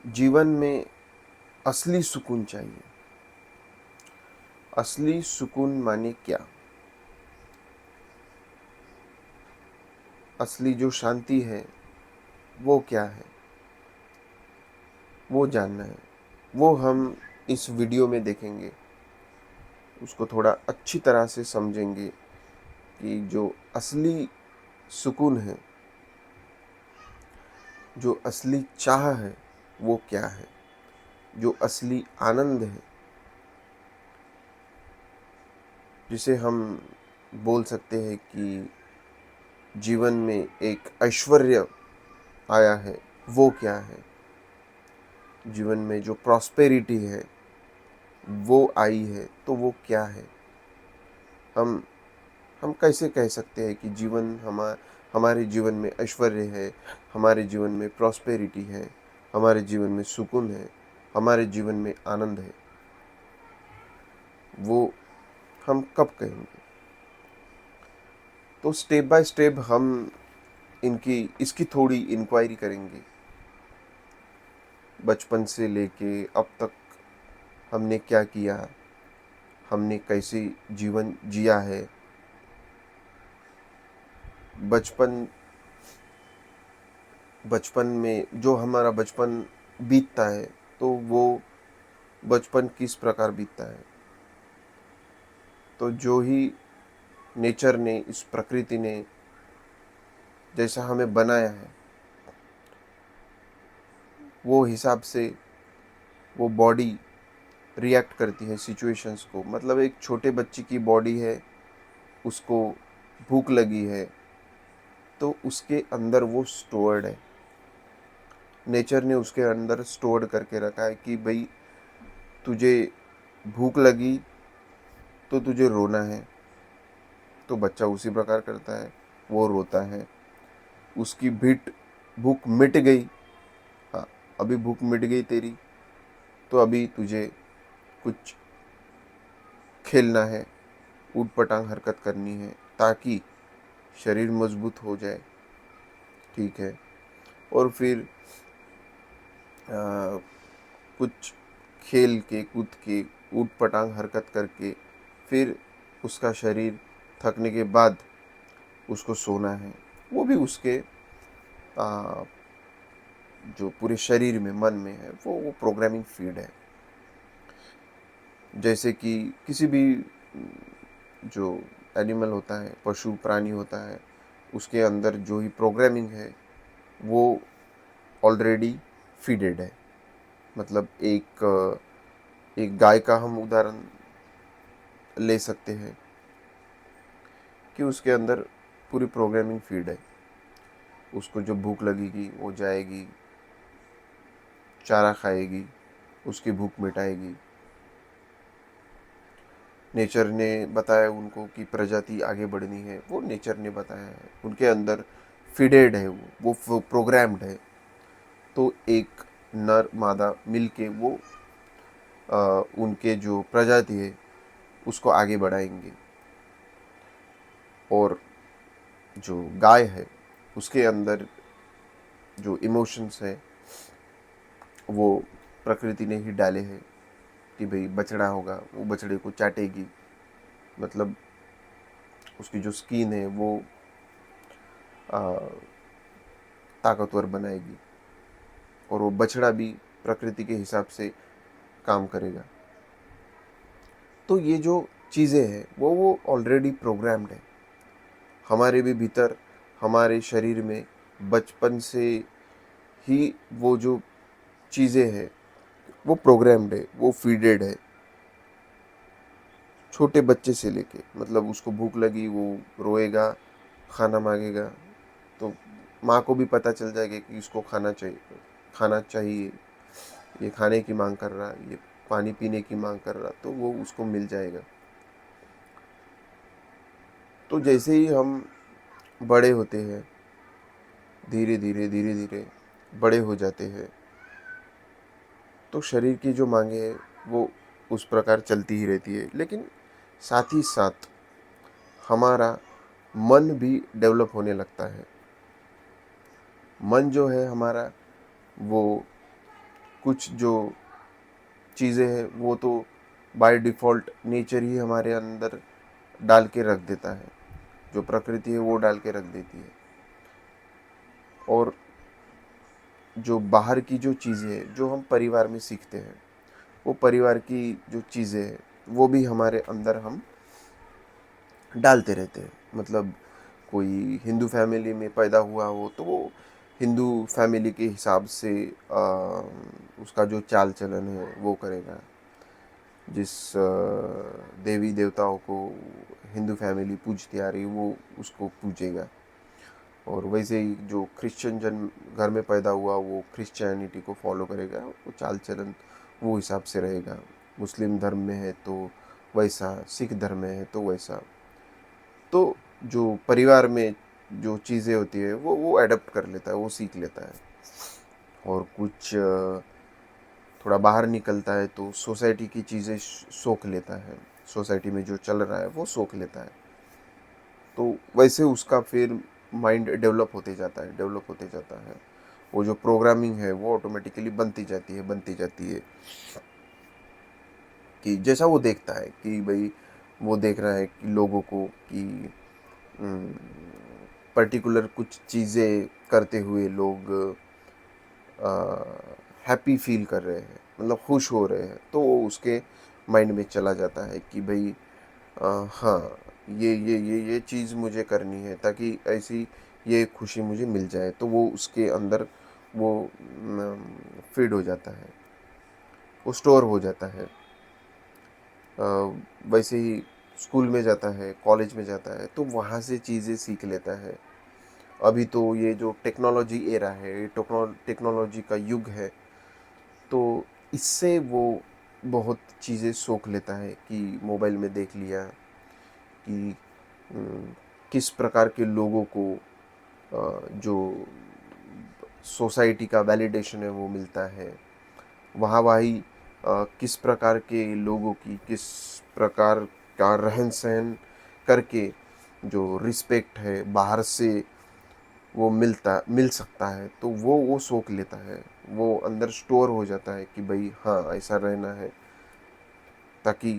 जीवन में असली सुकून चाहिए। असली सुकून माने क्या? असली जो शांति है वो क्या है, वो जानना है। वो हम इस वीडियो में देखेंगे, उसको थोड़ा अच्छी तरह से समझेंगे कि जो असली सुकून है, जो असली चाह है वो क्या है, जो असली आनंद है, जिसे हम बोल सकते हैं कि जीवन में एक ऐश्वर्य आया है, वो क्या है। जीवन में जो प्रॉस्पेरिटी है वो आई है, तो वो क्या है। हम हम कैसे कह सकते हैं कि हमारे जीवन में ऐश्वर्य है, हमारे जीवन में प्रॉस्पेरिटी है, हमारे जीवन में सुकून है, हमारे जीवन में आनंद है। वो हम कब कहेंगे? तो स्टेप बाय स्टेप हम इसकी थोड़ी इंक्वायरी करेंगे। बचपन से लेके अब तक हमने क्या किया, हमने कैसे जीवन जिया है। बचपन बचपन में जो हमारा बचपन बीतता है, तो वो बचपन किस प्रकार बीतता है। तो जो ही नेचर ने, इस प्रकृति ने जैसा हमें बनाया है, वो हिसाब से वो बॉडी रिएक्ट करती है सिचुएशंस को। मतलब एक छोटे बच्चे की बॉडी है, उसको भूख लगी है, तो उसके अंदर वो स्टोर्ड है। नेचर ने उसके अंदर स्टोर्ड करके रखा है कि भाई तुझे भूख लगी तो तुझे रोना है। तो बच्चा उसी प्रकार करता है, वो रोता है। उसकी भूख मिट गई। हाँ, अभी भूख मिट गई तेरी, तो अभी तुझे कुछ खेलना है, ऊट पटांग हरकत करनी है, ताकि शरीर मजबूत हो जाए। ठीक है। और फिर कुछ खेल के, कूद के, ऊट पटांग हरकत करके फिर उसका शरीर थकने के बाद उसको सोना है। वो भी उसके जो पूरे शरीर में, मन में है, वो प्रोग्रामिंग फीड है। जैसे कि किसी भी जो एनिमल होता है, पशु प्राणी होता है, उसके अंदर जो ही प्रोग्रामिंग है वो ऑलरेडी फीडेड है। मतलब एक गाय का हम उदाहरण ले सकते हैं कि उसके अंदर पूरी प्रोग्रामिंग फीड है। उसको जब भूख लगेगी वो जाएगी, चारा खाएगी, उसकी भूख मिटाएगी। नेचर ने बताया उनको कि प्रजाति आगे बढ़नी है, वो नेचर ने बताया है, उनके अंदर फीडेड है, वो प्रोग्राम्ड है। तो एक नर मादा मिलके वो उनके जो प्रजाति है उसको आगे बढ़ाएंगे। और जो गाय है उसके अंदर जो इमोशंस है वो प्रकृति ने ही डाले हैं कि भाई बछड़ा होगा, वो बछड़े को चाटेगी। मतलब उसकी जो स्किन है वो ताकतवर बनाएगी, और वो बछड़ा भी प्रकृति के हिसाब से काम करेगा। तो ये जो चीज़ें हैं वो ऑलरेडी प्रोग्राम्ड है हमारे भी भीतर। हमारे शरीर में बचपन से ही वो जो चीज़ें हैं वो प्रोग्राम्ड है, वो फीडेड है। छोटे बच्चे से लेके, मतलब उसको भूख लगी, वो रोएगा, खाना मांगेगा, तो माँ को भी पता चल जाएगा कि इसको खाना चाहिए। ये खाने की मांग कर रहा, ये पानी पीने की मांग कर रहा, तो वो उसको मिल जाएगा। तो जैसे ही हम बड़े होते हैं, धीरे धीरे बड़े हो जाते हैं, तो शरीर की जो मांगे है वो उस प्रकार चलती ही रहती है। लेकिन साथ ही साथ हमारा मन भी डेवलप होने लगता है। मन जो है हमारा, वो कुछ जो चीज़ें हैं वो तो बाय डिफ़ॉल्ट नेचर ही हमारे अंदर डाल के रख देता है, जो प्रकृति है वो डाल के रख देती है। और जो बाहर की जो चीज़ें हैं जो हम परिवार में सीखते हैं, वो परिवार की जो चीज़ें हैं वो भी हमारे अंदर हम डालते रहते हैं। मतलब कोई हिंदू फैमिली में पैदा हुआ हो तो वो हिंदू फैमिली के हिसाब से उसका जो चाल चलन है वो करेगा। जिस देवी देवताओं को हिंदू फैमिली पूजती आ रही वो उसको पूजेगा। और वैसे ही जो क्रिश्चियन जन्म घर में पैदा हुआ वो क्रिश्चियनिटी को फॉलो करेगा, वो चाल चलन वो हिसाब से रहेगा। मुस्लिम धर्म में है तो वैसा, सिख धर्म में है तो वैसा। तो जो परिवार में जो चीज़ें होती है वो एडप्ट कर लेता है, वो सीख लेता है। और कुछ थोड़ा बाहर निकलता है तो सोसाइटी की चीज़ें सोख लेता है, सोसाइटी में जो चल रहा है वो सोख लेता है। तो वैसे उसका फिर माइंड डेवलप होते जाता है। वो जो प्रोग्रामिंग है वो ऑटोमेटिकली बनती जाती है कि जैसा वो देखता है कि भाई वो देख रहा है कि लोगों को कि पर्टिकुलर कुछ चीज़ें करते हुए लोग हैप्पी फील कर रहे हैं, मतलब खुश हो रहे हैं, तो वो उसके माइंड में चला जाता है कि भाई हाँ, ये चीज़ मुझे करनी है ताकि ऐसी ये खुशी मुझे मिल जाए। तो वो उसके अंदर वो फीड हो जाता है, वो स्टोर हो जाता है। वैसे ही स्कूल में जाता है, कॉलेज में जाता है तो वहाँ से चीज़ें सीख लेता है। अभी तो ये जो टेक्नोलॉजी एरा है, ये टेक्नोलॉजी का युग है, तो इससे वो बहुत चीज़ें सोख लेता है कि मोबाइल में देख लिया कि किस प्रकार के लोगों को जो सोसाइटी का वैलिडेशन है वो मिलता है। वहाँ वही किस प्रकार के लोगों की किस प्रकार का रहन सहन करके जो रिस्पेक्ट है बाहर से वो मिल सकता है, तो वो सोख लेता है। वो अंदर स्टोर हो जाता है कि भाई हाँ ऐसा रहना है ताकि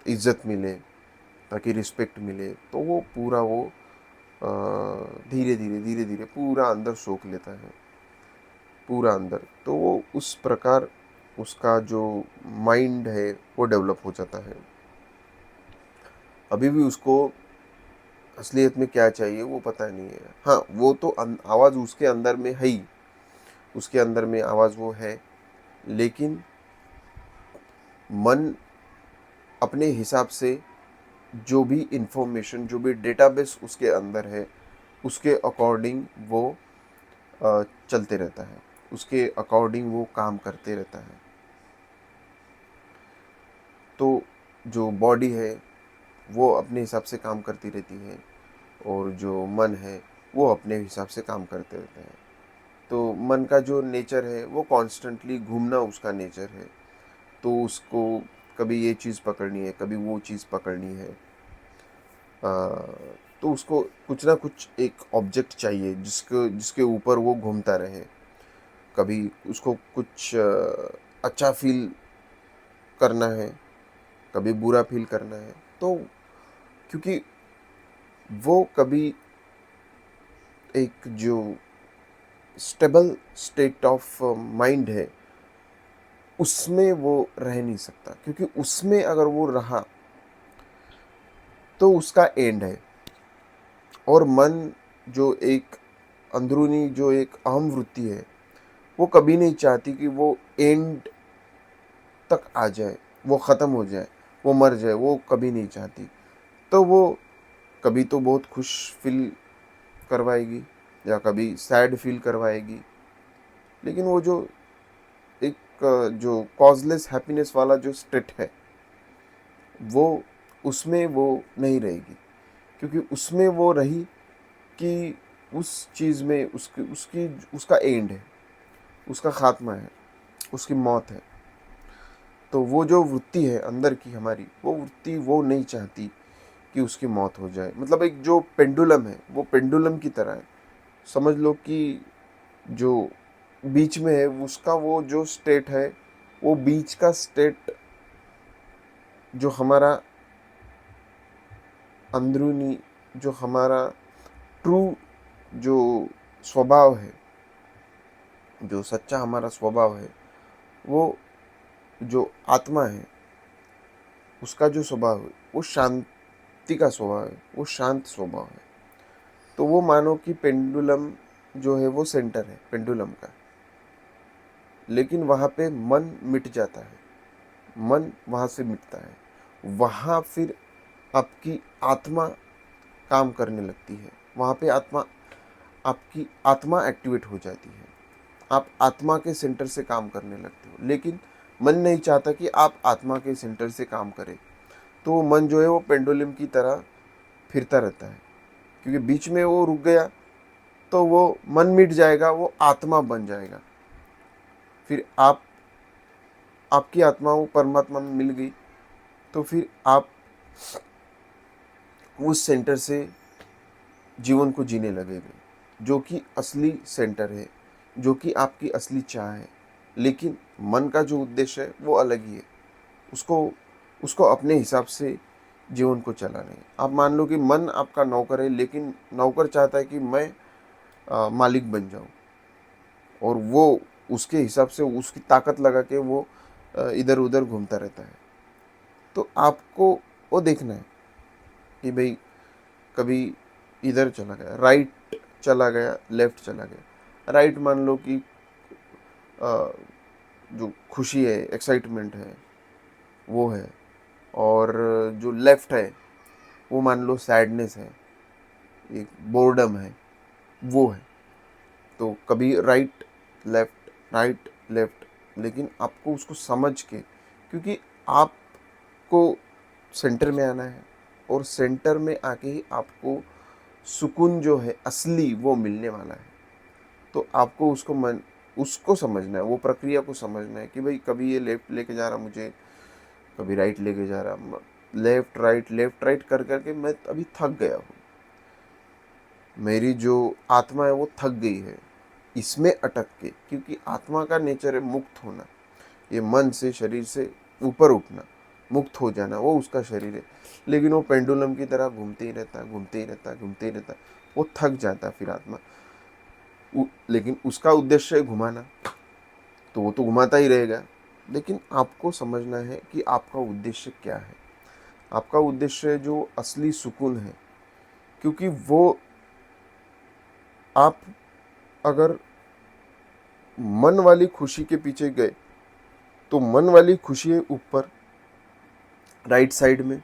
इज्जत मिले, ताकि रिस्पेक्ट मिले। तो वो पूरा वो धीरे धीरे पूरा अंदर सोख लेता है, पूरा अंदर। तो वो उस प्रकार उसका जो माइंड है वो डेवलप हो जाता है। अभी भी उसको असलियत में क्या चाहिए वो पता नहीं है। हाँ, वो तो आवाज़ उसके अंदर में है ही, उसके अंदर में आवाज़ वो है, लेकिन मन अपने हिसाब से जो भी इंफॉर्मेशन, जो भी डेटाबेस उसके अंदर है, उसके अकॉर्डिंग वो चलते रहता है, उसके अकॉर्डिंग वो काम करते रहता है। तो जो बॉडी है वो अपने हिसाब से काम करती रहती है और जो मन है वो अपने हिसाब से काम करते रहते हैं। तो मन का जो नेचर है वो कॉन्स्टेंटली घूमना उसका नेचर है। तो उसको कभी ये चीज़ पकड़नी है, कभी वो चीज़ पकड़नी है। तो उसको कुछ ना कुछ एक ऑब्जेक्ट चाहिए जिसके ऊपर वो घूमता रहे। कभी उसको कुछ अच्छा फील करना है, कभी बुरा फील करना है। तो क्योंकि वो कभी एक जो स्टेबल स्टेट ऑफ माइंड है उसमें वो रह नहीं सकता, क्योंकि उसमें अगर वो रहा तो उसका एंड है। और मन जो एक अंदरूनी जो एक अहम वृत्ति है वो कभी नहीं चाहती कि वो एंड तक आ जाए, वो ख़त्म हो जाए, वो मर जाए, वो कभी नहीं चाहती। तो वो कभी तो बहुत खुश फील करवाएगी या कभी सैड फील करवाएगी, लेकिन वो जो एक जो कॉजलेस हैप्पीनेस वाला जो स्टेट है वो उसमें वो नहीं रहेगी। क्योंकि उसमें वो रही कि उस चीज़ में उसकी उसकी उसका एंड है, उसका खात्मा है, उसकी मौत है। तो वो जो वृत्ति है अंदर की हमारी, वो वृत्ति वो नहीं चाहती कि उसकी मौत हो जाए। मतलब एक जो पेंडुलम है वो पेंडुलम की तरह है। समझ लो कि जो बीच में है, उसका वो जो स्टेट है, वो बीच का स्टेट जो हमारा अंदरूनी, जो हमारा ट्रू जो स्वभाव है, जो सच्चा हमारा स्वभाव है, वो जो आत्मा है, उसका जो स्वभाव है वो शांति का स्वभाव है, वो शांत स्वभाव है। तो वो मानो कि पेंडुलम जो है वो सेंटर है पेंडुलम का, लेकिन वहाँ पे मन मिट जाता है, मन वहाँ से मिटता है। वहाँ फिर आपकी आत्मा काम करने लगती है, वहाँ पे आपकी आत्मा एक्टिवेट हो जाती है, आप आत्मा के सेंटर से काम करने लगते हो। लेकिन मन नहीं चाहता कि आप आत्मा के सेंटर से काम करें, तो मन जो है वो पेंडुलम की तरह फिरता रहता है, क्योंकि बीच में वो रुक गया तो वो मन मिट जाएगा, वो आत्मा बन जाएगा। फिर आपकी आत्मा वो परमात्मा में मिल गई, तो फिर आप उस सेंटर से जीवन को जीने लगेंगे, जो कि असली सेंटर है, जो कि आपकी असली चाह है। लेकिन मन का जो उद्देश्य है वो अलग ही है, उसको उसको अपने हिसाब से जीवन को चलाना है। आप मान लो कि मन आपका नौकर है, लेकिन नौकर चाहता है कि मैं मालिक बन जाऊं, और वो उसके हिसाब से उसकी ताकत लगा के वो इधर उधर घूमता रहता है। तो आपको वो देखना है कि भाई कभी इधर चला गया, राइट चला गया, लेफ्ट चला गया। राइट मान लो कि जो खुशी है, एक्साइटमेंट है, वो है, और जो लेफ्ट है वो मान लो सैडनेस है, एक बोर्डम है, वो है। तो कभी राइट लेफ्ट, लेकिन आपको उसको समझ के, क्योंकि आपको सेंटर में आना है, और सेंटर में आके ही आपको सुकून जो है असली वो मिलने वाला है। तो आपको उसको समझना है, वो प्रक्रिया को समझना है कि भाई कभी ये लेफ्ट लेके जा रहा मुझे, कभी राइट लेके जा रहा, लेफ्ट राइट कर करके मैं अभी थक गया हूँ। मेरी जो आत्मा है वो थक गई है इसमें अटक के, क्योंकि आत्मा का नेचर है मुक्त होना, ये मन से शरीर से ऊपर उठना, मुक्त हो जाना, वो उसका शरीर है। लेकिन वो पेंडुलम की तरह घूमते ही रहता, घूमते ही रहता, घूमते ही रहता, वो थक जाता फिर आत्मा। लेकिन उसका उद्देश्य है घुमाना, तो वो तो घुमाता ही रहेगा। लेकिन आपको समझना है कि आपका उद्देश्य क्या है। आपका उद्देश्य जो असली सुकून है, क्योंकि वो आप अगर मन वाली खुशी के पीछे गए, तो मन वाली खुशी है ऊपर राइट साइड में,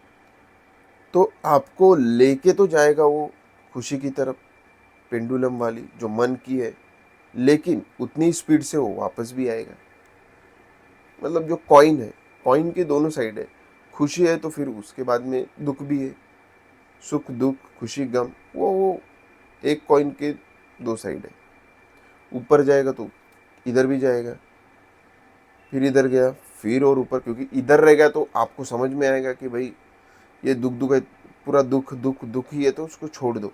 तो आपको लेके तो जाएगा वो खुशी की तरफ, पेंडुलम वाली जो मन की है, लेकिन उतनी स्पीड से वो वापस भी आएगा। मतलब जो कॉइन है, कॉइन के दोनों साइड है, खुशी है तो फिर उसके बाद में दुख भी है, सुख दुख खुशी गम, वो एक कॉइन के दो साइड है। ऊपर जाएगा तो इधर भी जाएगा, फिर इधर गया, फिर और ऊपर, क्योंकि इधर रहेगा तो आपको समझ में आएगा कि भाई ये दुख है, पूरा दुख ही है, तो उसको छोड़ दो।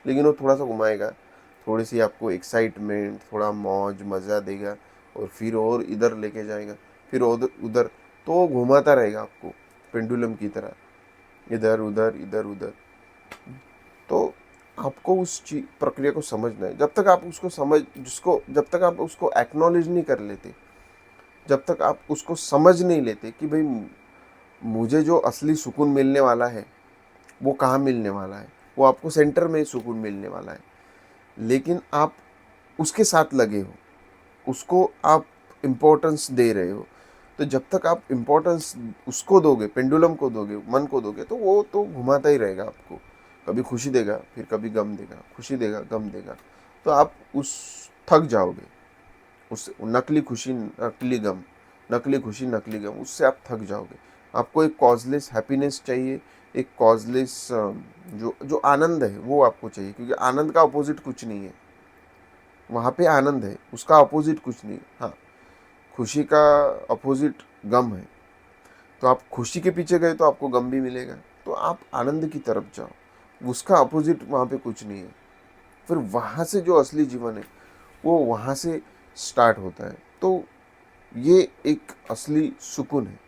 लेकिन वो थोड़ा सा घुमाएगा, थोड़ी सी आपको एक्साइटमेंट, थोड़ा मौज मज़ा देगा, और फिर और इधर लेके जाएगा, फिर उधर उधर, तो वो घुमाता रहेगा आपको पेंडुलम की तरह, इधर उधर इधर उधर। तो आपको उस चीज प्रक्रिया को समझना है। जब तक आप उसको एक्नॉलेज नहीं कर लेते, जब तक आप उसको समझ नहीं लेते कि भाई मुझे जो असली सुकून मिलने वाला है वो कहाँ मिलने वाला है, वो आपको सेंटर में सुकून मिलने वाला है। लेकिन आप उसके साथ लगे हो, उसको आप इम्पोर्टेंस दे रहे हो। तो जब तक आप इम्पोर्टेंस उसको दोगे, पेंडुलम को दोगे, मन को दोगे, तो वो तो घुमाता ही रहेगा आपको। कभी खुशी देगा, फिर कभी गम देगा, खुशी देगा, गम देगा। तो आप उस थक जाओगे, उस नकली खुशी नकली गम, नकली खुशी नकली गम, उससे आप थक जाओगे। आपको एक कॉजलेस हैप्पीनेस चाहिए, एक कॉजलेस जो जो आनंद है वो आपको चाहिए, क्योंकि आनंद का अपोजिट कुछ नहीं है। वहाँ पे आनंद है, उसका अपोजिट कुछ नहीं। हाँ, खुशी का अपोजिट गम है, तो आप खुशी के पीछे गए तो आपको गम भी मिलेगा। तो आप आनंद की तरफ जाओ, उसका अपोजिट वहाँ पे कुछ नहीं है। फिर वहाँ से जो असली जीवन है वो वहाँ से स्टार्ट होता है। तो ये एक असली सुकून है।